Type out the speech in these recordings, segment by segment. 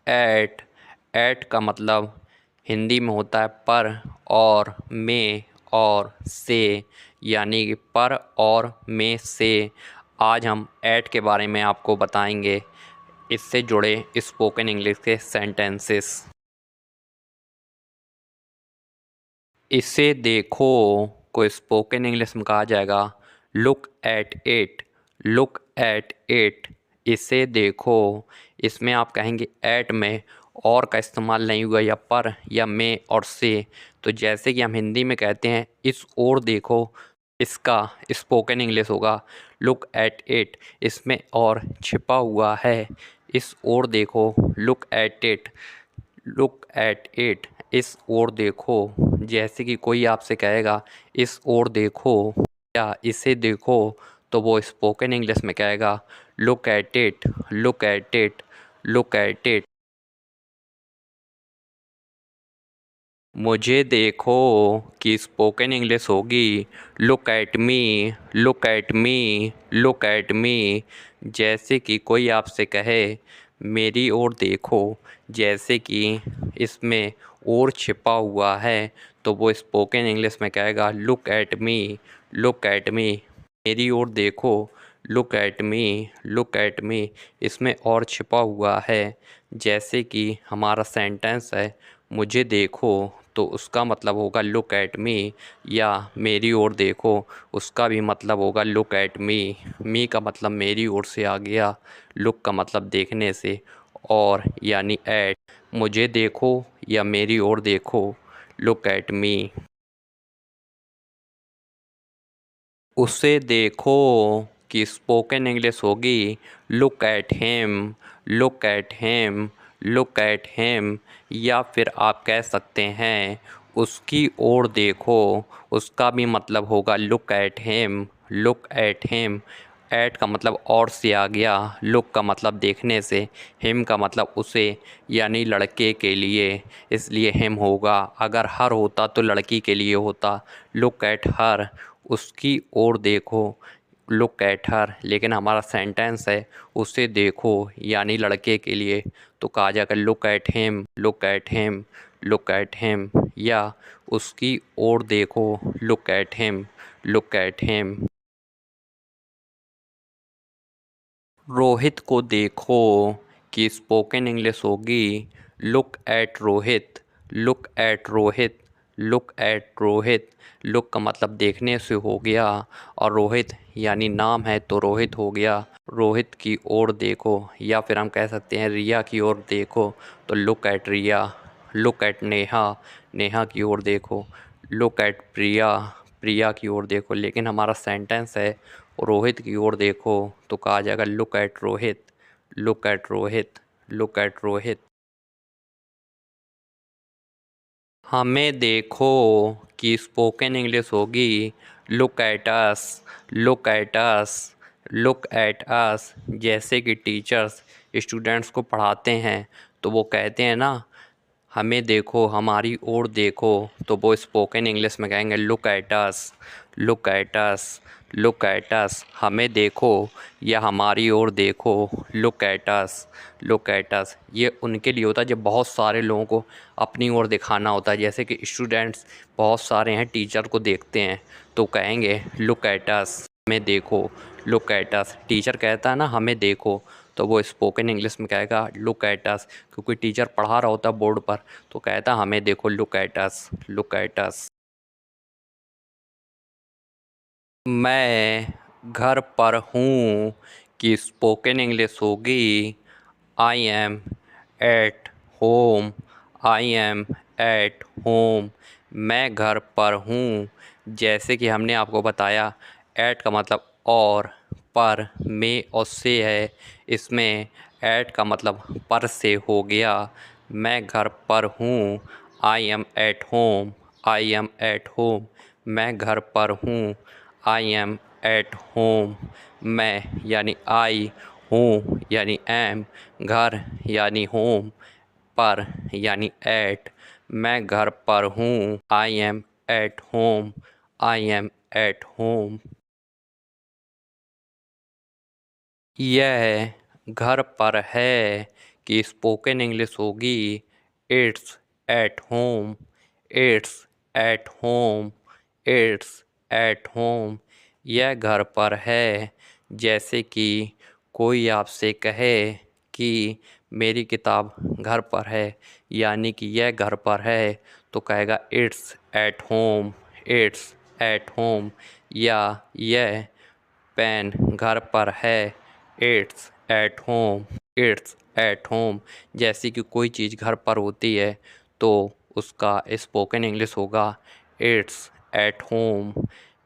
Eight. Eight का मतलब हिंदी में होता है पर और में और से, यानी कि पर और में से। आज हम एट के बारे में आपको बताएंगे, इससे जुड़े स्पोकन इंग्लिश के सेंटेंसेस। इसे देखो को स्पोकन इंग्लिश में कहा जाएगा look at it. Look at it, इसे देखो। इसमें आप कहेंगे एट में और का इस्तेमाल नहीं हुआ, या पर या में और से। तो जैसे कि हम हिंदी में कहते हैं इस ओर देखो, इसका स्पोकन इंग्लिश होगा लुक एट इट। इसमें और छिपा हुआ है, इस ओर देखो, look at it. Look at it, इस ओर देखो। जैसे कि कोई आपसे कहेगा इस ओर देखो या इसे देखो, तो वो स्पोकन इंग्लिश में कहेगा look at it, look at it, look at it. मुझे देखो कि स्पोकन इंग्लिश होगी look at me, look at me, look at me. जैसे कि कोई आपसे कहे मेरी ओर देखो, जैसे कि इसमें और छिपा हुआ है, तो वो स्पोकन इंग्लिश में कहेगा look at me, look at me. मेरी ओर देखो, look at me, look at me. इसमें और छिपा हुआ है। जैसे कि हमारा सेंटेंस है मुझे देखो, तो उसका मतलब होगा लुक एट मी, या मेरी ओर देखो, उसका भी मतलब होगा लुक एट मी। मी का मतलब मेरी ओर से आ गया, लुक का मतलब देखने से, और यानी एट। मुझे देखो या मेरी ओर देखो, लुक एट मी। उसे देखो कि स्पोकन इंग्लिश होगी look at him, look at him, look at him. या फिर आप कह सकते हैं उसकी ओर देखो, उसका भी मतलब होगा look at him, look at him. At का मतलब और से आ गया, लुक का मतलब देखने से, हिम का मतलब उसे, यानी लड़के के लिए, इसलिए हिम होगा। अगर हर होता तो लड़की के लिए होता। लुक एट हर, उसकी ओर देखो, लुक एट हर। लेकिन हमारा सेंटेंस है उसे देखो, यानी लड़के के लिए, तो कहा जाएगा look at him, look at him, look at him. या उसकी ओर देखो, look at him, look at him. Rohit को देखो कि स्पोकन इंग्लिश होगी look at Rohit, look at Rohit, look at Rohit. Look का मतलब देखने से हो गया, और रोहित यानी नाम है तो रोहित हो गया। रोहित की ओर देखो, या फिर हम कह सकते हैं रिया की ओर देखो, तो look at Riya. Look at Neha, Neha की ओर देखो। लुक एट प्रिया, प्रिया की ओर देखो। लेकिन हमारा सेंटेंस है रोहित की ओर देखो, तो कहा जाएगा look at Rohit, look at Rohit, look at Rohit. हमें देखो कि स्पोकन इंग्लिश होगी look at us, look at us, look at us. जैसे कि टीचर्स स्टूडेंट्स को पढ़ाते हैं तो वो कहते हैं ना हमें देखो, हमारी ओर देखो, तो वो स्पोकन इंग्लिश में कहेंगे look at us, look at us, look at us. हमें देखो या हमारी ओर देखो, look at us, look at us. ये उनके लिए होता है जब बहुत सारे लोगों को अपनी ओर दिखाना होता है। जैसे कि स्टूडेंट्स बहुत सारे हैं, टीचर को देखते हैं तो कहेंगे लुक एट अस, हमें देखो, लुक एट अस। टीचर कहता है ना हमें देखो, तो वो स्पोकन इंग्लिश में कहेगा लुक एट अस। क्योंकि टीचर पढ़ा रहा होता है बोर्ड पर, तो कहता हमें देखो, look at us, look at us. मैं घर पर हूँ कि स्पोकन इंग्लिश होगी I am at home, I am at home. मैं घर पर हूँ। जैसे कि हमने आपको बताया एट का मतलब और, पर, में और से है। इसमें एट का मतलब पर से हो गया। मैं घर पर हूँ, I am at home, I am at home. मैं घर पर हूँ, आई एम एट होम। मैं यानी आई, हूँ यानी एम, घर यानी होम, पर यानी एट। मैं घर पर हूँ, I am at home, I am at home. यह घर पर है कि स्पोकन इंग्लिश होगी it's at home, it's at home, it's at home. यह घर पर है। जैसे कि कोई आपसे कहे कि मेरी किताब घर पर है, यानी कि यह घर पर है, तो कहेगा it's at home, it's at home. या यह पेन घर पर है, it's at home, it's at home. जैसे कि कोई चीज़ घर पर होती है तो उसका स्पोकन इंग्लिश होगा it's at home,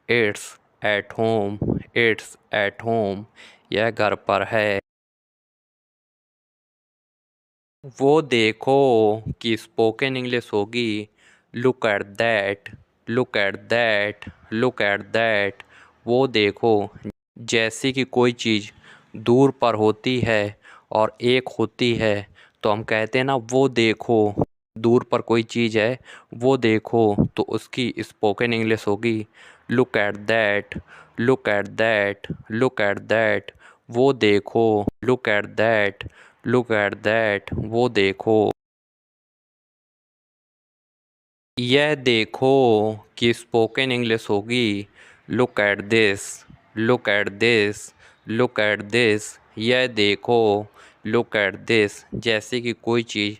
it's at home, it's at home. यह घर पर है। वो देखो कि स्पोकन इंग्लिश होगी look at that, look at that, look at that. वो देखो। जैसे कि कोई चीज़ दूर पर होती है और एक होती है तो हम कहते हैं ना वो देखो। दूर पर कोई चीज़ है, वो देखो, तो उसकी स्पोकन इंग्लिश होगी look at that, look at that, look at that. वो देखो, look at that, look at that. वो देखो। यह देखो कि स्पोकन इंग्लिश होगी look at this, look at this, look at this. यह देखो, लुक एट दिस। जैसे कि कोई चीज़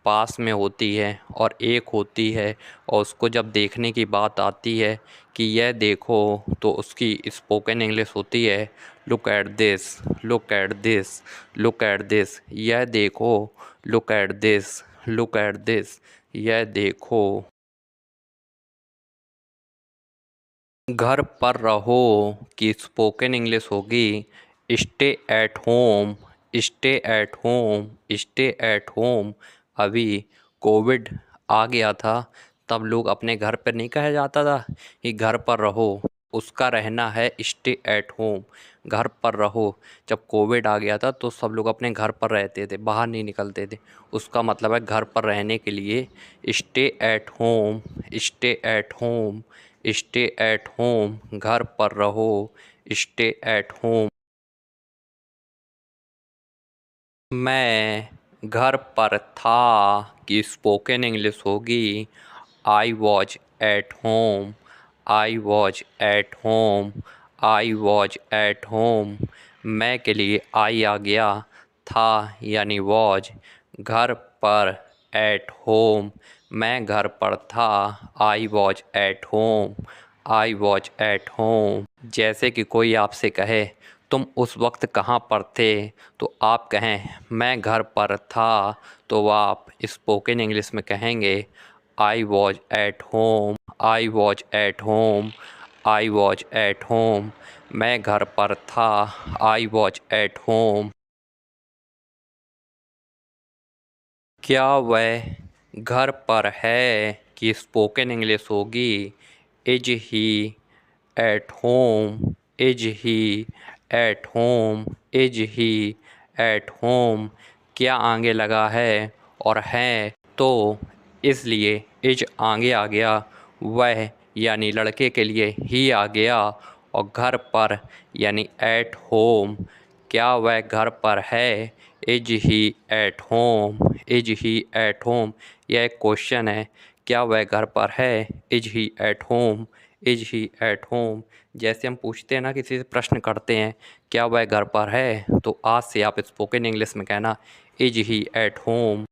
पास में होती है और एक होती है और उसको जब देखने की बात आती है कि यह देखो, तो उसकी स्पोकन इंग्लिश होती है look at this, look at this, look at this. यह देखो, look at this, look at this. यह देखो। घर पर रहो कि स्पोकन इंग्लिश होगी stay at home, stay at home, stay at home. अभी कोविड आ गया था, तब लोग अपने घर पर नहीं कहा जाता था कि घर पर रहो, उसका रहना है स्टे एट होम। घर पर रहो। जब कोविड आ गया था तो सब लोग अपने घर पर रहते थे, बाहर नहीं निकलते थे। उसका मतलब है घर पर रहने के लिए stay at home, stay at home, stay at home. घर पर रहो, स्टे एट होम। मैं घर पर था कि स्पोकन इंग्लिश होगी I was at home, I was at home, I was at home. मैं के लिए आई आ गया, था यानी वॉज। घर पर एट होम, मैं घर पर था I was at home, I was at home. जैसे कि कोई आपसे कहे तुम उस वक्त कहाँ पर थे, तो आप कहें मैं घर पर था, तो आप स्पोकन इंग्लिश में कहेंगे I was at home, I was at home, I was at home. मैं घर पर था, आई वॉज एट होम। क्या वह घर पर है कि स्पोकन इंग्लिश होगी is he at home, is he at home, is he at home. क्या आगे लगा है और है तो इसलिए इज आगे आ गया, वह यानी लड़के के लिए ही आ गया, और घर पर यानी एट होम। क्या वह घर पर है, is he at home, is he at home. यह एक क्वेश्चन है। क्या वह घर पर है, is he at home, is he at home. जैसे हम पूछते हैं ना, किसी से प्रश्न करते हैं क्या वह घर पर है, तो आज से आप स्पोकन इंग्लिश में कहना इज ही एट होम।